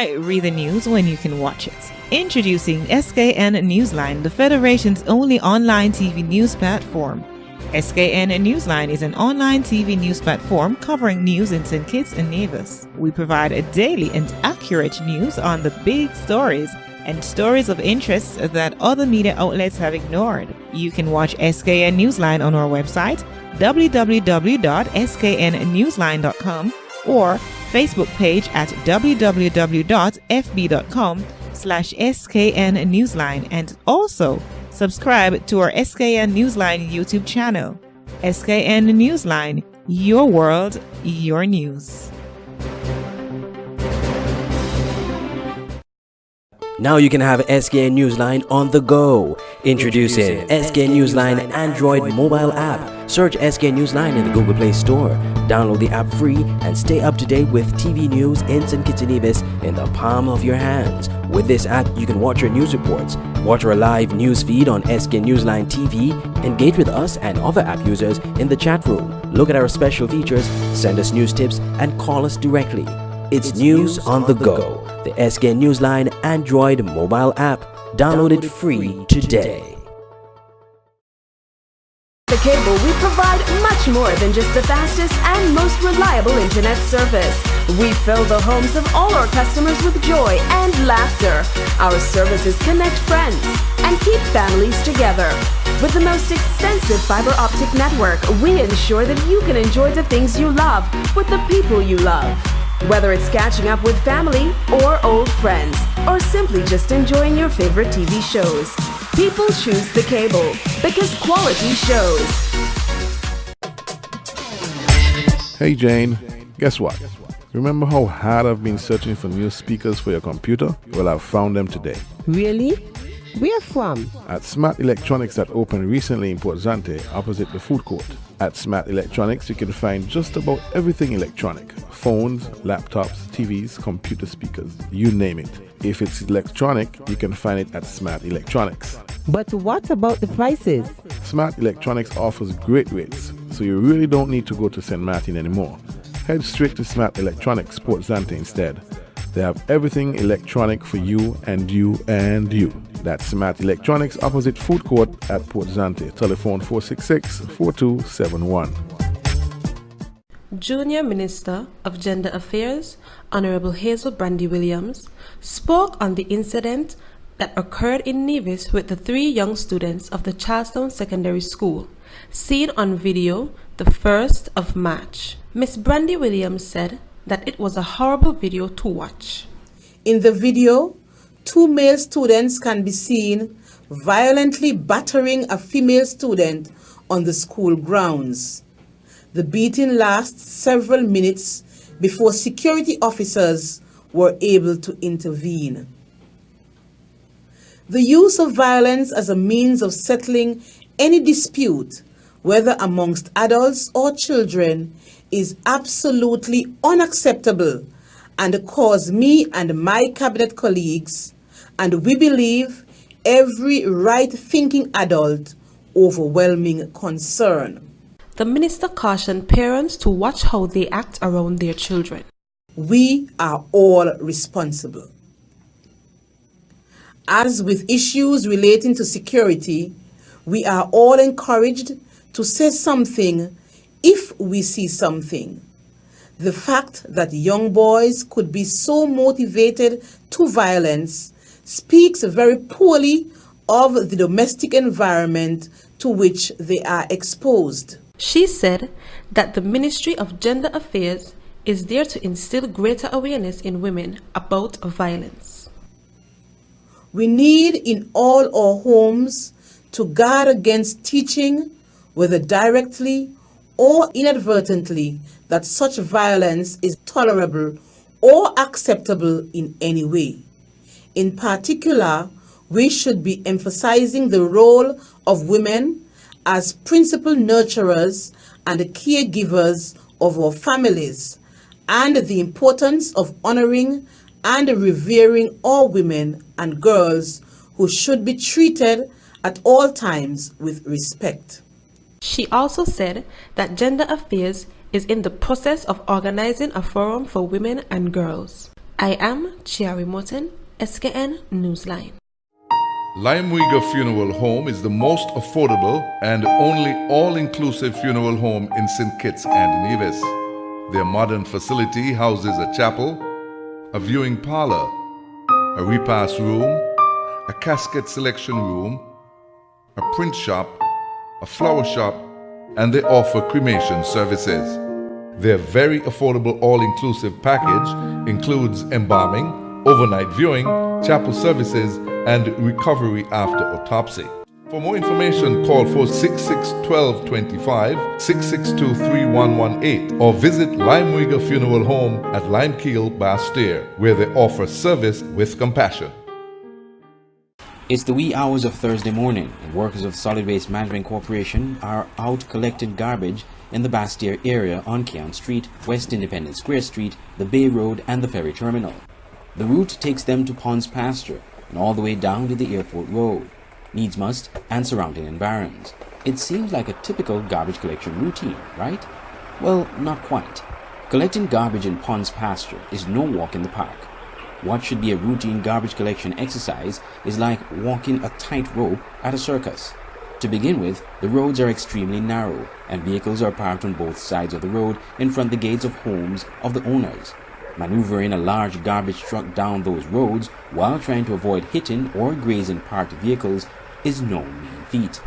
Why read the news when you can watch it? Introducing SKN Newsline, the Federation's only online TV news platform. SKN Newsline is an online TV news platform covering news in St. Kitts and Nevis. We provide a daily and accurate news on the big stories and stories of interest that other media outlets have ignored. You can watch SKN Newsline on our website, www.sknnewsline.com, or Facebook page at www.fb.com/SKN Newsline, and also subscribe to our SKN Newsline YouTube channel. SKN Newsline, your world, your news. Now you can have SKN Newsline on the go. Introducing SKN Newsline Android mobile app. Search SKN Newsline in the Google Play Store. Download the app free and stay up to date with TV news in St. Kitts and Nevis in the palm of your hands. With this app, you can watch your news reports, watch our live news feed on SKN Newsline TV, engage with us and other app users in the chat room, look at our special features, send us news tips, and call us directly. It's news on the go. The SKN Newsline Android mobile app. Download it free today. The Cable, we provide much more than just the fastest and most reliable internet service. We fill the homes of all our customers with joy and laughter. Our services connect friends and keep families together. With the most extensive fiber optic network, we ensure that you can enjoy the things you love with the people you love. Whether it's catching up with family or old friends, or simply just enjoying your favorite TV shows, people choose the Cable because quality shows. Hey Jane, guess what? Remember how hard I've been searching for new speakers for your computer? Well, I've found them today. Really? Where from? At Smart Electronics that opened recently in Port Zante, opposite the food court. At Smart Electronics, you can find just about everything electronic. Phones, laptops, TVs, computer speakers, you name it. If it's electronic, you can find it at Smart Electronics. But what about the prices? Smart Electronics offers great rates, so you really don't need to go to St. Martin anymore. Head straight to Smart Electronics Port Zante instead. They have everything electronic for you and you and you. That's Smart Electronics opposite Food Court at Port Zante. Telephone 466-4271. Junior Minister of Gender Affairs, Honorable Hazel Brandy Williams, spoke on the incident that occurred in Nevis with the 3 young students of the Charlestown Secondary School, seen on video the 1st of March. Ms. Brandy Williams said that it was a horrible video to watch. In the video, 2 male students can be seen violently battering a female student on the school grounds. The beating lasts several minutes before security officers were able to intervene. The use of violence as a means of settling any dispute, whether amongst adults or children, is absolutely unacceptable and cause me and my cabinet colleagues, and we believe every right-thinking adult, overwhelming concern. The minister cautioned parents to watch how they act around their children. We are all responsible. As with issues relating to security, we are all encouraged to say something if we see something. The fact that young boys could be so motivated to violence speaks very poorly of the domestic environment to which they are exposed. She said that the Ministry of Gender Affairs is there to instill greater awareness in women about violence. We need in all our homes to guard against teaching, whether directly or inadvertently, that such violence is tolerable or acceptable in any way. In particular, we should be emphasizing the role of women as principal nurturers and caregivers of our families, and the importance of honoring and revering all women and girls who should be treated at all times with respect. She also said that Gender Affairs is in the process of organizing a forum for women and girls. I am Chiari Morton, SKN Newsline. Limeweger Funeral Home is the most affordable and only all-inclusive funeral home in St. Kitts and Nevis. Their modern facility houses a chapel, a viewing parlor, a repast room, a casket selection room, a print shop, a flower shop, and they offer cremation services. Their very affordable all-inclusive package includes embalming, overnight viewing, chapel services, and recovery after autopsy. For more information, call for 661225, 6623118, or visit Limeweger Funeral Home at Limekeel, Bastair, where they offer service with compassion. It's the wee hours of Thursday morning, and workers of Solid Waste Management Corporation are out collecting garbage in the Bastair area on Keon Street, West Independence Square Street, the Bay Road, and the ferry terminal. The route takes them to Ponds Pasture and all the way down to the Airport Road, Needs Must, and surrounding environs. It seems like a typical garbage collection routine, right? Well, not quite. Collecting garbage in Ponds Pasture is no walk in the park. What should be a routine garbage collection exercise is like walking a tightrope at a circus. To begin with, the roads are extremely narrow, and vehicles are parked on both sides of the road in front of the gates of homes of the owners. Maneuvering a large garbage truck down those roads while trying to avoid hitting or grazing parked vehicles is no mean feat.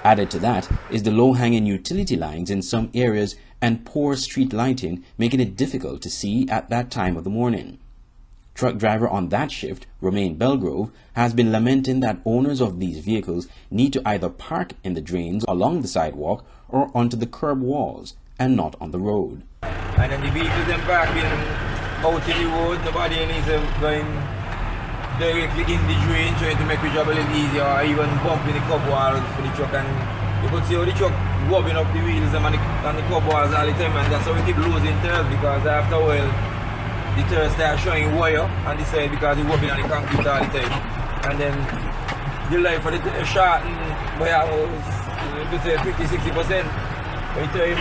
Added to that is the low-hanging utility lines in some areas and poor street lighting, making it difficult to see at that time of the morning. Truck driver on that shift, Romain Belgrove, has been lamenting that owners of these vehicles need to either park in the drains along the sidewalk or onto the curb walls and not on the road. And then the vehicles then parking out in the road, nobody is going directly in the drain, trying to make the job a little easier, or even bumping the curb walls for the truck. And you could see how the truck rubbing up the wheels and the curb walls all the time, and that's how we keep losing turns, because after a while the turns start showing wire on the side because it's rubbing on the concrete all the time. And then the life for the tire shorten by almost, you could say 50-60%. By the time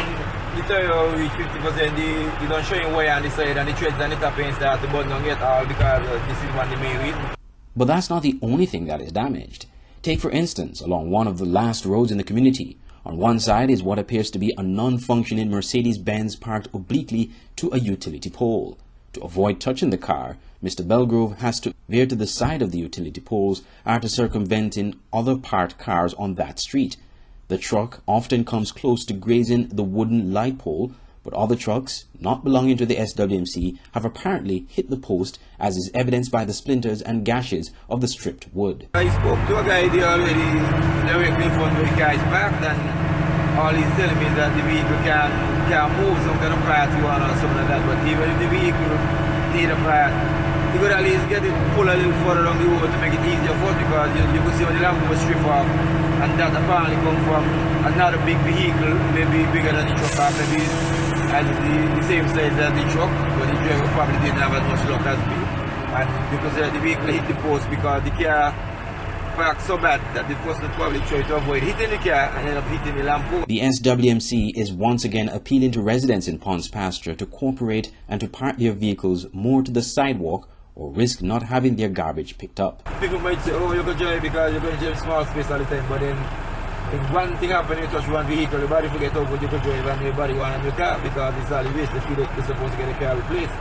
the tire reach 50%, they don't show you wire on the side, and the treads and the top end start to burn down get all because this is one of the main reasons. But that's not the only thing that is damaged. Take for instance, along one of the last roads in the community. On one side is what appears to be a non-functioning Mercedes-Benz parked obliquely to a utility pole. To avoid touching the car, Mr. Belgrove has to veer to the side of the utility poles after circumventing other parked cars on that street. The truck often comes close to grazing the wooden light pole, but other trucks, not belonging to the SWMC, have apparently hit the post, as is evidenced by the splinters and gashes of the stripped wood. I spoke to a guy there already, directly in front of the guy's back, and all he's telling me is that the vehicle can move some kind of part you want or something like that, but even if the vehicle need a part, you could at least get it pull a little further down the road to make it easier for it, because you could see how the lamp was stripped off, and that apparently come from another big vehicle, maybe bigger than the truck, or maybe as the same size as the truck, but the driver probably didn't have as much luck as me. And because the vehicle hit the post because the car parked so bad that the person probably tried to avoid hitting the car and ended up hitting the lamppost. The SWMC is once again appealing to residents in Ponds Pasture to cooperate and to park their vehicles more to the sidewalk or risk not having their garbage picked up. People might say, oh, you can drive because you're going to drive small space all the time, but then if one thing happens, you touch one vehicle, everybody forget how good you can drive, and everybody want a new car because it's all the waste. They feel like they're supposed to get a car replaced.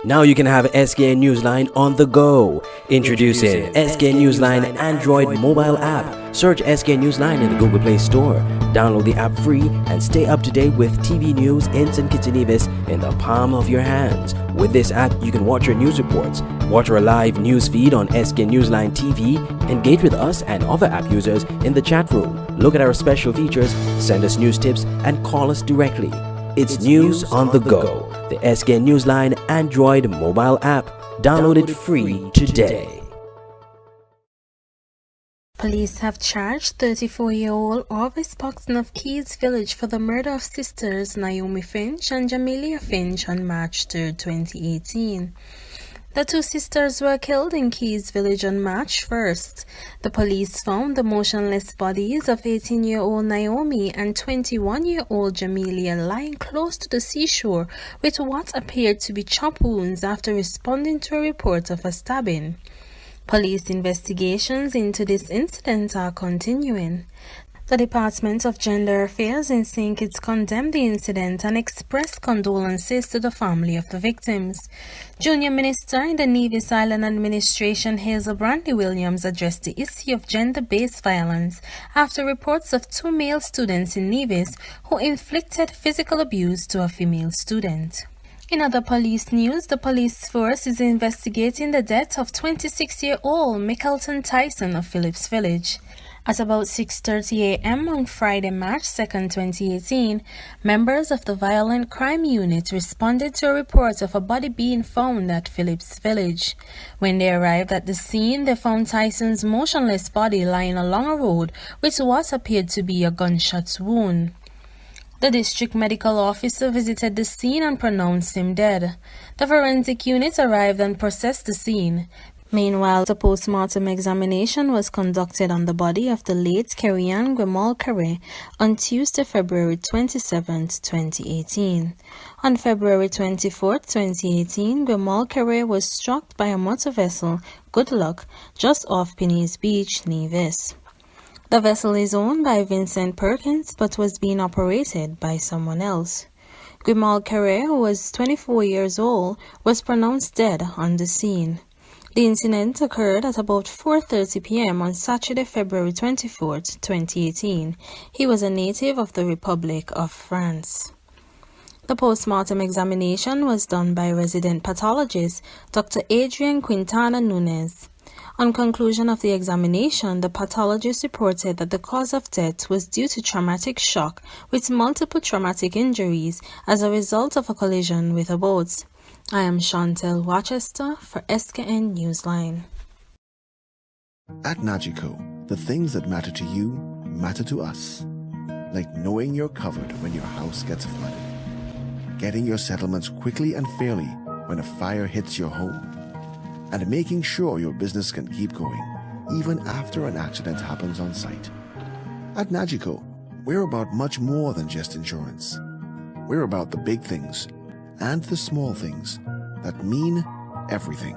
Now you can have SKN Newsline on the go. Introducing SKN Newsline Android mobile app. Search SKN Newsline in the Google Play Store. Download the app free and stay up to date with TV news in St. Kitts and Nevis in the palm of your hands. With this app, you can watch your news reports, watch our live news feed on SKN Newsline TV, engage with us and other app users in the chat room, look at our special features, send us news tips, and call us directly. It's news on the go. The SKN Newsline Android mobile app. Download it free today. Police have charged 34-year-old Orvis Paxton of Keys Village for the murder of sisters Naomi Finch and Jamelia Finch on March 3, 2018. The two sisters were killed in Keys Village on March 1st. The police found the motionless bodies of 18-year-old Naomi and 21-year-old Jamelia lying close to the seashore with what appeared to be chop wounds after responding to a report of a stabbing. Police investigations into this incident are continuing. The Department of Gender Affairs in St. Kitts condemned the incident and expressed condolences to the family of the victims. Junior Minister in the Nevis Island Administration Hazel Brandy Williams addressed the issue of gender-based violence after reports of two male students in Nevis who inflicted physical abuse to a female student. In other police news, the police force is investigating the death of 26-year-old Mickleton Tyson of Phillips Village. At about 6:30 a.m. on Friday, March 2, 2018, members of the Violent Crime Unit responded to a report of a body being found at Phillips Village. When they arrived at the scene, they found Tyson's motionless body lying along a road with what appeared to be a gunshot wound. The district medical officer visited the scene and pronounced him dead. The forensic unit arrived and processed the scene. Meanwhile, the post-mortem examination was conducted on the body of the late Kerry-Ann Grimal-Carre on Tuesday, February 27, 2018. On February 24, 2018, Grimal-Carre was struck by a motor vessel, Good Luck, just off Penny's Beach, Nevis. The vessel is owned by Vincent Perkins but was being operated by someone else. Grimal-Carre, who was 24 years old, was pronounced dead on the scene. The incident occurred at about 4:30 p.m. on Saturday, February 24, 2018. He was a native of the Republic of France. The post-mortem examination was done by resident pathologist Dr. Adrian Quintana Nunes. On conclusion of the examination, the pathologist reported that the cause of death was due to traumatic shock with multiple traumatic injuries as a result of a collision with a boat. I am Chantel Rochester for SKN Newsline. At Nagico, the things that matter to you matter to us. Like knowing you're covered when your house gets flooded, getting your settlements quickly and fairly when a fire hits your home, and making sure your business can keep going even after an accident happens on site. At Nagico, we're about much more than just insurance. We're about the big things and the small things that mean everything.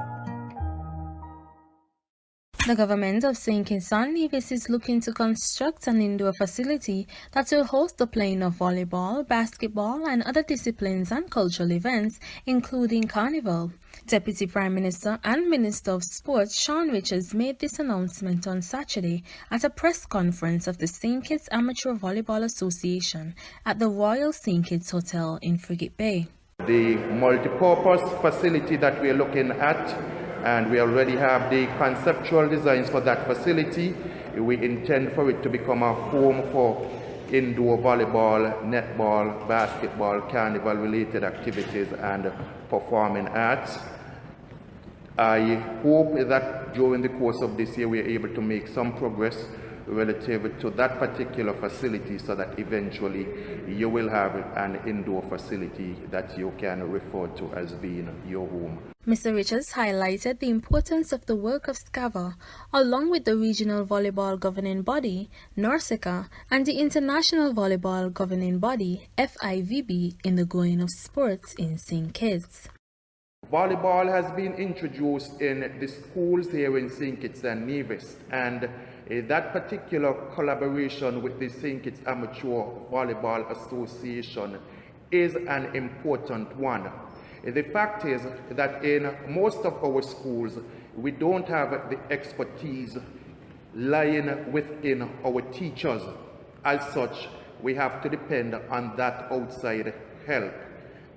The government of St. Kitts and Nevis is looking to construct an indoor facility that will host the playing of volleyball, basketball, and other disciplines and cultural events, including Carnival. Deputy Prime Minister and Minister of Sport Sean Richards made this announcement on Saturday at a press conference of the St. Kitts Amateur Volleyball Association at the Royal St. Kitts Hotel in Frigate Bay. The multi-purpose facility that we are looking at, and we already have the conceptual designs for that facility. We intend for it to become a home for indoor volleyball, netball, basketball, carnival related activities and performing arts. I hope that during the course of this year we are able to make some progress relative to that particular facility so that eventually you will have an indoor facility that you can refer to as being your home. Mr. Richards highlighted the importance of the work of SCAVA, along with the Regional Volleyball Governing Body, NORSECA, and the International Volleyball Governing Body, FIVB, in the growing of sports in St. Kitts. Volleyball has been introduced in the schools here in St. Kitts and Nevis, and that particular collaboration with the St. Kitts Amateur Volleyball Association is an important one. The fact is that in most of our schools, we don't have the expertise lying within our teachers. As such, we have to depend on that outside help.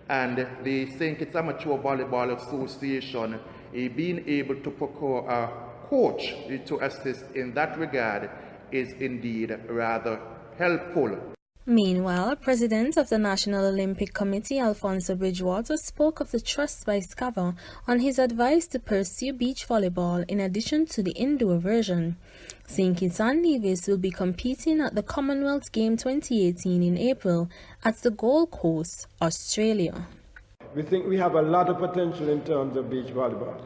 And the St. Kitts Amateur Volleyball Association being able to procure a coach to assist in that regard is indeed rather helpful. Meanwhile, President of the National Olympic Committee, Alfonso Bridgewater, spoke of the trust by SCAVA on his advice to pursue beach volleyball in addition to the indoor version. St. Kitts and Nevis will be competing at the Commonwealth Game 2018 in April at the Gold Coast, Australia. We think we have a lot of potential in terms of beach volleyball.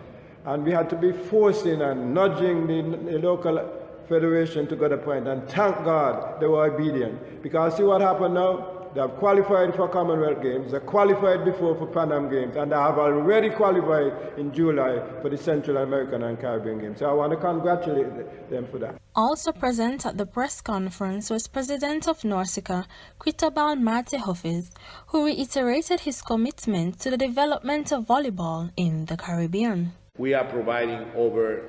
And we had to be forcing and nudging the local federation to get a point. And thank God they were obedient. Because see what happened now? They have qualified for Commonwealth Games, they qualified before for Pan Am Games, and they have already qualified in July for the Central American and Caribbean Games. So I want to congratulate them for that. Also present at the press conference was President of Norsica, Critabal Mate Hoffiz, who reiterated his commitment to the development of volleyball in the Caribbean. We are providing over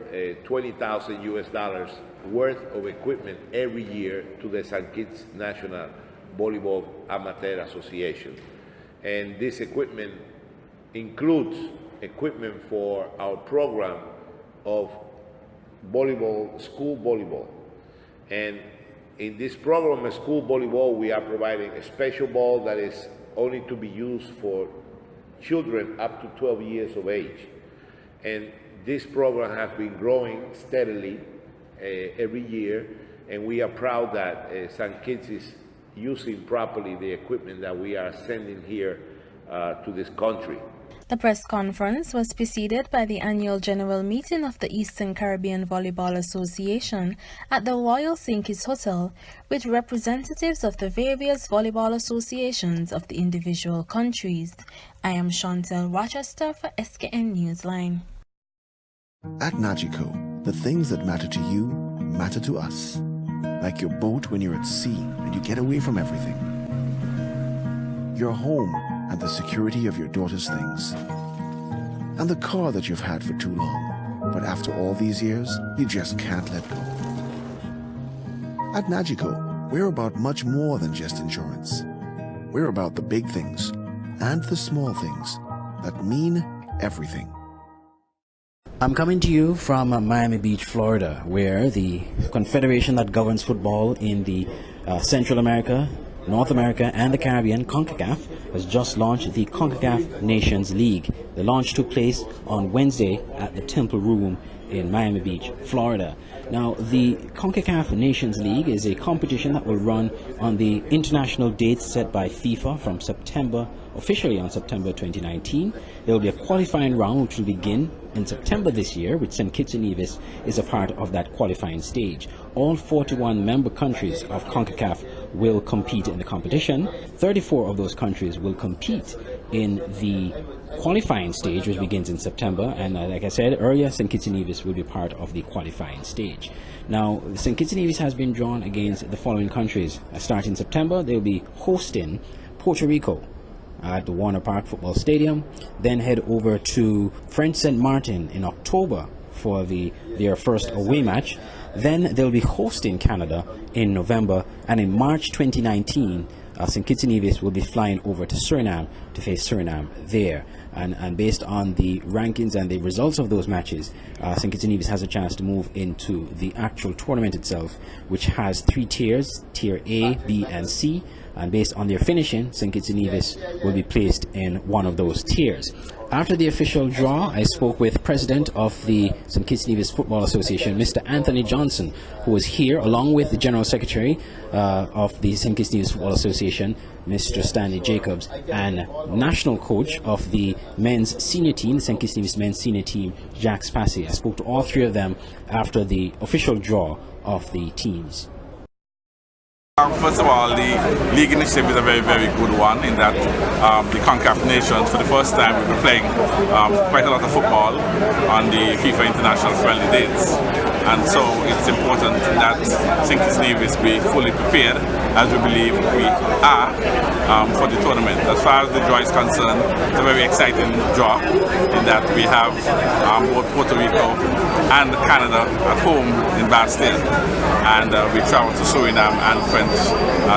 $20,000 US worth of equipment every year to the St. Kitts National Volleyball Amateur Association. And this equipment includes equipment for our program of volleyball, school volleyball. And in this program of school volleyball, we are providing a special ball that is only to be used for children up to 12 years of age. And this program has been growing steadily every year, and we are proud that St. Kitts is using properly the equipment that we are sending here to this country. The press conference was preceded by the annual general meeting of the Eastern Caribbean Volleyball Association at the Royal St. Kitts Hotel, with representatives of the various volleyball associations of the individual countries. I am Chantel Rochester for SKN Newsline. At Nagico, the things that matter to you matter to us. Like your boat when you're at sea and you get away from everything. Your home and the security of your daughter's things. And the car that you've had for too long, but after all these years, you just can't let go. At Nagico, we're about much more than just insurance. We're about the big things and the small things that mean everything. I'm coming to you from Miami Beach, Florida, where the confederation that governs football in the Central America, North America, and the Caribbean, CONCACAF, has just launched the CONCACAF Nations League. The launch took place on Wednesday at the Temple Room in Miami Beach, Florida. Now, the CONCACAF Nations League is a competition that will run on the international dates set by FIFA from officially on September 2019. There will be a qualifying round which will begin in September this year, which St. Kitts and Nevis is a part of that qualifying stage. All 41 member countries of CONCACAF will compete in the competition. 34 of those countries will compete in the qualifying stage, which begins in September, and like I said earlier, St. Kitts and Nevis will be part of the qualifying stage. Now, St. Kitts and Nevis has been drawn against the following countries. Starting September, they'll be hosting Puerto Rico at the Warner Park Football Stadium, then head over to French St. Martin in October for their first away match. Then they'll be hosting Canada in November, and in March 2019, St. Kitts and Nevis will be flying over to Suriname to face Suriname there. And based on the rankings and the results of those matches, St. Kitts and Nevis has a chance to move into the actual tournament itself, which has 3 tiers, Tier A, B, and C. And based on their finishing, St. Kitts and Nevis will be placed in one of those tiers. After the official draw, I spoke with President of the St. Kitts and Nevis Football Association, Mr. Anthony Johnson, who was here along with the General Secretary of the St. Kitts and Nevis Football Association, Mr. Stanley Jacobs, and National Coach of the men's senior team, the St. Kitts and Nevis men's senior team, Jack Spassy. I spoke to all 3 of them after the official draw of the teams. First of all, the league initiative is a very, very good one in that the CONCACAF Nations, for the first time, we'll be playing quite a lot of football on the FIFA International friendly dates. And so it's important that St. Kitts and Nevis be fully prepared, as we believe we are, for the tournament. As far as the draw is concerned, it's a very exciting draw in that we have both Puerto Rico and Canada at home in Bastille, and we travel to Suriname and French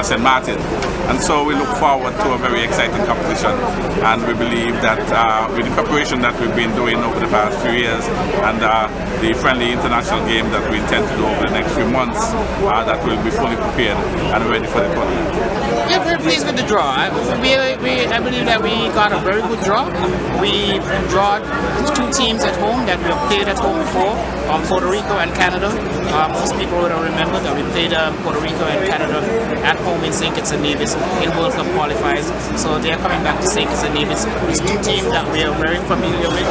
St. Martin. And so we look forward to a very exciting competition, and we believe that with the preparation that we've been doing over the past few years and the friendly international game that we intend to do over the next few months, that we'll be fully prepared and ready for the tournament. Yeah, very pleased with the draw. I believe that we got a very good draw. We drawed 2 teams at home that we have played at home before, Puerto Rico and Canada. Most people would have remembered that we played Puerto Rico and Canada at home in St. Kitts and Nevis in World Cup qualifiers. So they're coming back to St. Kitts and Nevis. It's two teams that we are very familiar with,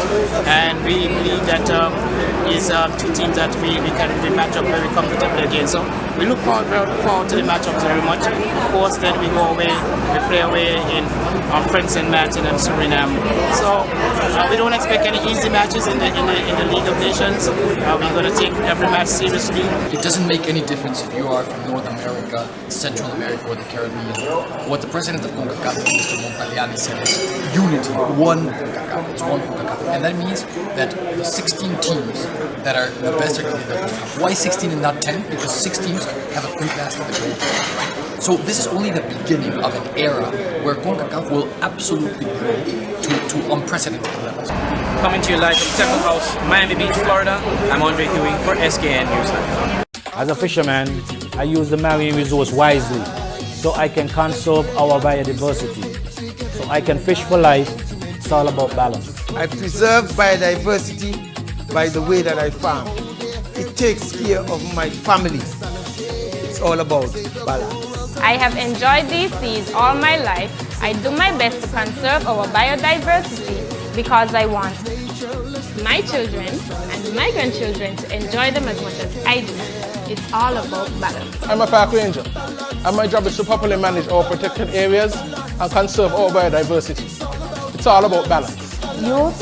and we believe that is two teams that we match up very comfortably against. So we look forward to the matchups very much. Of course, then we go away, we play away in French St. Martin and Suriname. So we don't expect any easy matches in the League of Nations. We're going to take every match seriously. It doesn't make any difference if you are from North America, Central America, or the Caribbean. What the president of CONCACAF, Mr. Montaliani, said is unity, one CONCACAF, it's one CONCACAF. And that means that the 16 teams that are the best are going to be the CONCACAF. Why 16 and not 10? Because 6 teams have a free pass to the gold. So this is only the beginning of an era where CONCACAF will absolutely grow to unprecedented levels. Coming to you live from Temple House, Miami Beach, Florida. I'm Andre Huey for SKN Newsline. As a fisherman, I use the marine resource wisely so I can conserve our biodiversity. So I can fish for life. It's all about balance. I preserve biodiversity by the way that I farm. It takes care of my family. It's all about balance. I have enjoyed these seas all my life. I do my best to conserve our biodiversity because I want my children and my grandchildren to enjoy them as much as I do. It's all about balance. I'm a park ranger, and my job is to properly manage our protected areas and conserve our biodiversity. It's all about balance. Youth,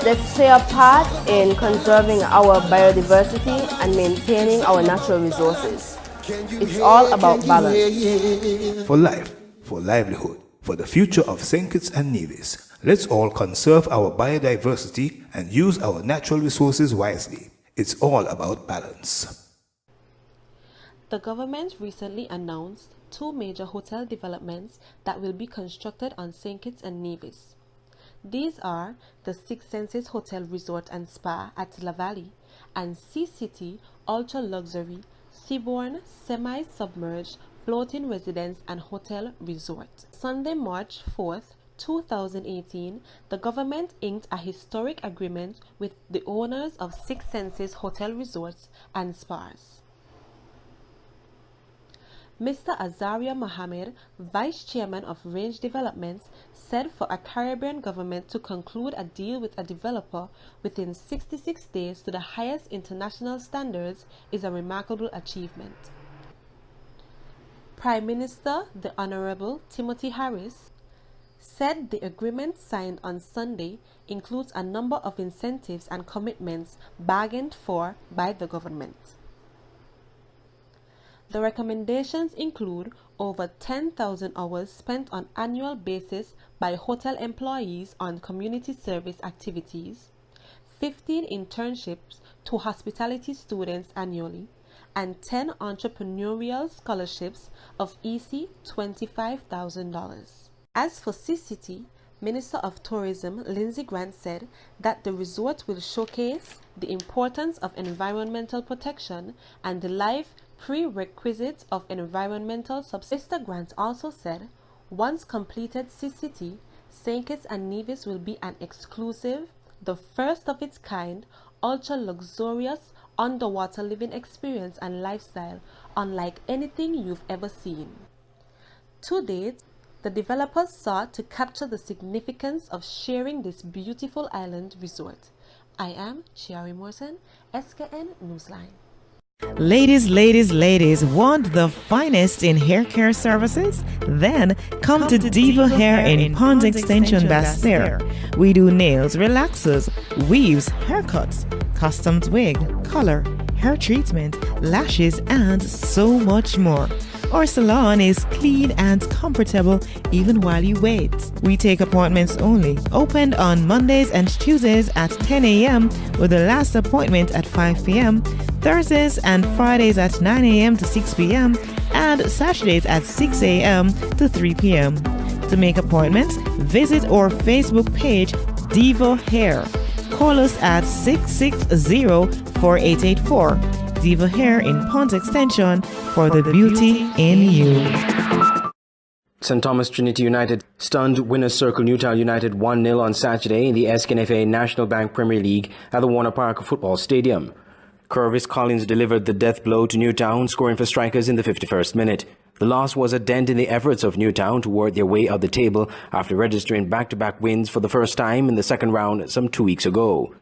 let's play a part in conserving our biodiversity and maintaining our natural resources. It's all about balance. For life, for livelihood, for the future of St. Kitts and Nevis, let's all conserve our biodiversity and use our natural resources wisely. It's all about balance. The government recently announced 2 major hotel developments that will be constructed on St. Kitts and Nevis. These are the Six Senses Hotel Resort and Spa at La Valley and Sea City Ultra Luxury Seabourn Semi-Submerged Floating Residence and Hotel Resort. Sunday, March 4th, 2018, the government inked a historic agreement with the owners of Six Senses Hotel Resorts and Spas. Mr. Azaria Mohammed, Vice Chairman of Range Developments, said for a Caribbean government to conclude a deal with a developer within 66 days to the highest international standards is a remarkable achievement. Prime Minister, the Honorable Timothy Harris, said the agreement signed on Sunday includes a number of incentives and commitments bargained for by the government. The recommendations include over 10,000 hours spent on annual basis by hotel employees on community service activities, 15 internships to hospitality students annually, and 10 entrepreneurial scholarships of EC $25,000. As for Sea City, Minister of Tourism Lindsay Grant said that the resort will showcase the importance of environmental protection and the life prerequisites of environmental subsistence. Mr. Grant also said, once completed Sea City, St. Kitts and Nevis will be an exclusive, the first of its kind, ultra-luxurious underwater living experience and lifestyle unlike anything you've ever seen. To date, the developers sought to capture the significance of sharing this beautiful island resort. I am Chiari Morrison, SKN Newsline. Ladies, want the finest in hair care services? Then come to Diva Hair in Pond Extension, Basse-Terre. We do nails, relaxers, weaves, haircuts, customs wig, color, hair treatment, lashes, and so much more. Our salon is clean and comfortable even while you wait. We take appointments only. Opened on Mondays and Tuesdays at 10 a.m. with the last appointment at 5 p.m. Thursdays and Fridays at 9 a.m. to 6 p.m. and Saturdays at 6 a.m. to 3 p.m. To make appointments, visit our Facebook page, Diva Hair. Call us at 660-4884. Diva Hair in Pond Extension for the beauty in you. St. Thomas Trinity United stunned Winners Circle Newtown United 1-0 on Saturday in the SKNFA National Bank Premier League at the Warner Park Football Stadium. Curvis Collins delivered the death blow to Newtown, scoring for Strikers in the 51st minute. The loss was a dent in the efforts of Newtown to work their way up the table after registering back-to-back wins for the first time in the second round some 2 weeks ago.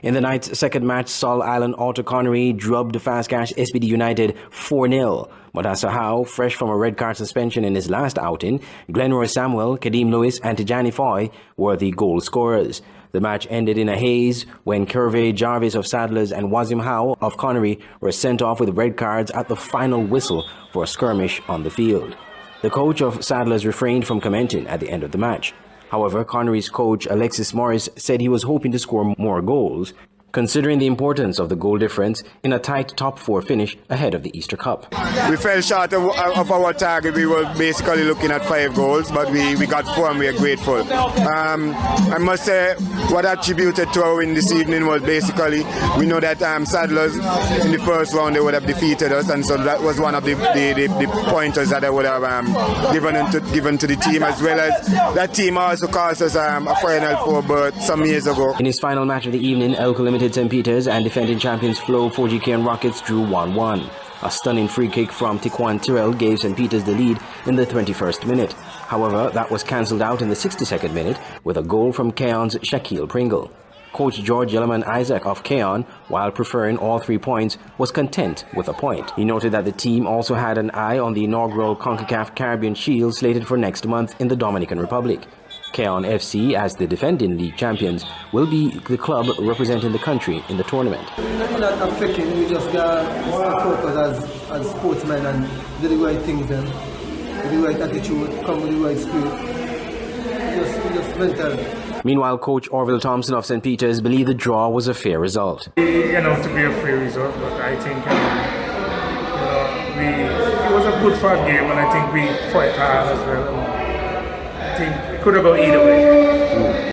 In the night's second match, Sol Island Alto Connery drubbed Fast Cash SPD United 4-0. Modasa Howe, fresh from a red card suspension in his last outing, Glenroy Samuel, Kadeem Lewis and Tijani Foy were the goal scorers. The match ended in a haze when Kervey Jarvis of Sadlers and Wazim Howe of Connery were sent off with red cards at the final whistle for a skirmish on the field. The coach of Sadlers refrained from commenting at the end of the match. However, Connery's coach Alexis Morris said he was hoping to score more goals, considering the importance of the goal difference in a tight top 4 finish ahead of the Easter Cup. We fell short of our target. We were basically looking at 5 goals, but we got 4 and we are grateful. I must say what attributed to our win this evening was basically, we know that Sadlers in the first round they would have defeated us, and so that was one of the pointers that I would have given to the team, as well as that team also cost us a Final Four berth some years ago. In his final match of the evening, Elko Limited St. Peters and defending champions Flow 4GK and Rockets drew 1-1. A stunning free kick from Tiquan Tyrrell gave St. Peters the lead in the 21st minute. However, that was cancelled out in the 62nd minute with a goal from Keon's Shaquille Pringle. Coach George Yellowman Isaac of Keon, while preferring all 3 points, was content with a point. He noted that the team also had an eye on the inaugural CONCACAF Caribbean Shield slated for next month in the Dominican Republic. Keon FC, as the defending league champions, will be the club representing the country in the tournament. We're not affecting, we just got to focus as sportsmen and do the right things then. With the right attitude, come with the right spirit. Just mental. Meanwhile, Coach Orville Thompson of St. Peters believed the draw was a fair result. To be a fair result, but I think it was a good fun game, and I think we fought hard as well. I think it could have gone either way.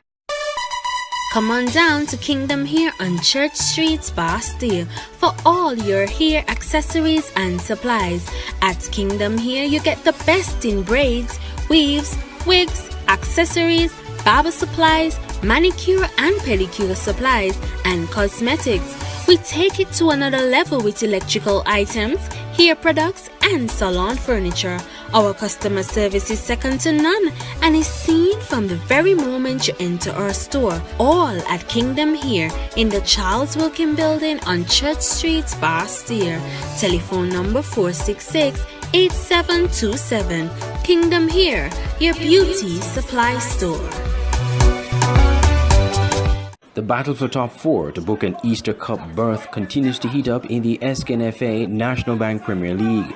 Come on down to Kingdom Hair on Church Street, Bastille for all your hair accessories and supplies. At Kingdom Hair, you get the best in braids, weaves, wigs, accessories, barber supplies, manicure and pedicure supplies, and cosmetics. We take it to another level with electrical items, hair products, and salon furniture. Our customer service is second to none and is seen from the very moment you enter our store. All at Kingdom Hair in the Charles Wilkin Building on Church Street, Bastille. Telephone number 466-8727. Kingdom Hair, your beauty supply store. The battle for top 4 to book an Easter Cup berth continues to heat up in the SKNFA National Bank Premier League.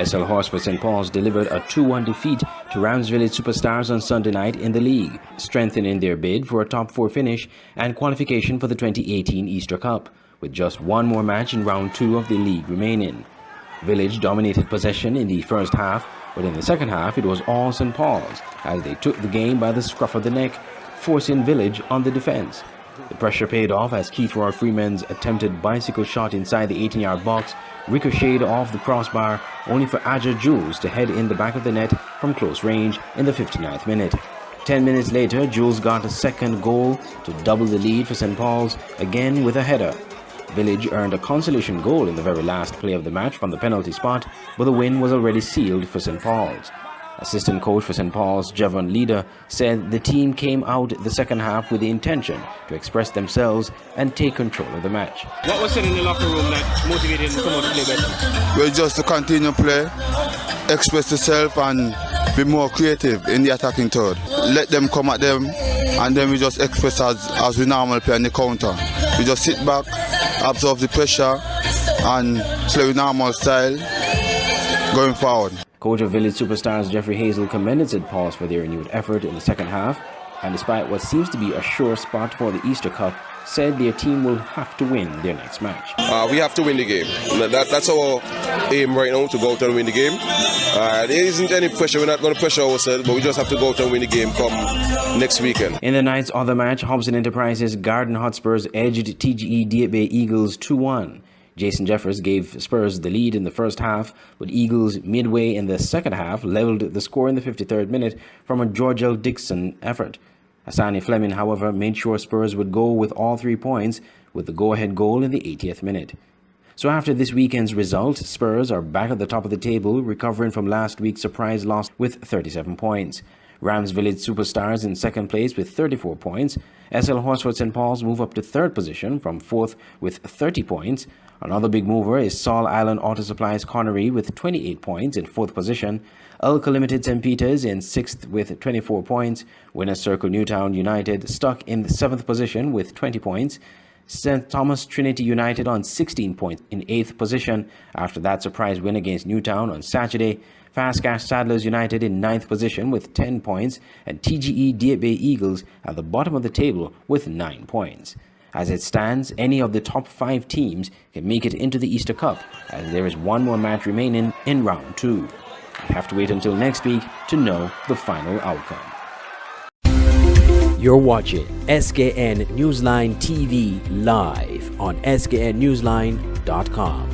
SL Horsford St. Paul's delivered a 2-1 defeat to Rams Village Superstars on Sunday night in the league, strengthening their bid for a top 4 finish and qualification for the 2018 Easter Cup, with just one more match in round 2 of the league remaining. Village dominated possession in the first half, but in the second half it was all St. Paul's as they took the game by the scruff of the neck, forcing Village on the defense. The pressure paid off as Keith Roy Freeman's attempted bicycle shot inside the 18-yard box ricocheted off the crossbar, only for Aja Jules to head in the back of the net from close range in the 59th minute. 10 minutes later, Jules got a second goal to double the lead for St. Paul's, again with a header. Village earned a consolation goal in the very last play of the match from the penalty spot, but the win was already sealed for St. Paul's. Assistant coach for St. Paul's, Jevon Leader, said the team came out the second half with the intention to express themselves and take control of the match. What was said in the locker room that motivated them to come out to play better? Well, just to continue play, express yourself and be more creative in the attacking third. Let them come at them and then we just express as we normally play on the counter. We just sit back, absorb the pressure and play with normal style going forward. Coach of Village Superstars Jeffrey Hazel commended St. Paul's for their renewed effort in the second half, and despite what seems to be a sure spot for the Easter Cup, said their team will have to win their next match. We have to win the game. That's our aim right now, to go out and win the game. There isn't any pressure. We're not going to pressure ourselves, but we just have to go out and win the game come next weekend. In the night's other match, Hobson Enterprises Garden Hotspurs edged TGE Diabe Eagles 2-1. Jason Jeffers gave Spurs the lead in the first half, but Eagles midway in the second half leveled the score in the 53rd minute from a George L. Dixon effort. Hassani Fleming, however, made sure Spurs would go with all 3 points with the go-ahead goal in the 80th minute. So after this weekend's result, Spurs are back at the top of the table, recovering from last week's surprise loss with 37 points. Rams Village Superstars in second place with 34 points. SL Horsford St. Paul's move up to third position from fourth with 30 points. Another big mover is Saul Island Auto Supplies Connery with 28 points in fourth position. Ulca Limited St. Peter's in sixth with 24 points. Winners Circle Newtown United stuck in the seventh position with 20 points. St. Thomas Trinity United on 16 points in 8th position after that surprise win against Newtown on Saturday. Fast Cash Saddlers United in 9th position with 10 points, and TGE Deer Bay Eagles at the bottom of the table with 9 points. As it stands, any of the top 5 teams can make it into the Easter Cup, as there is one more match remaining in round 2. You have to wait until next week to know the final outcome. You're watching SKN Newsline TV live on sknnewsline.com.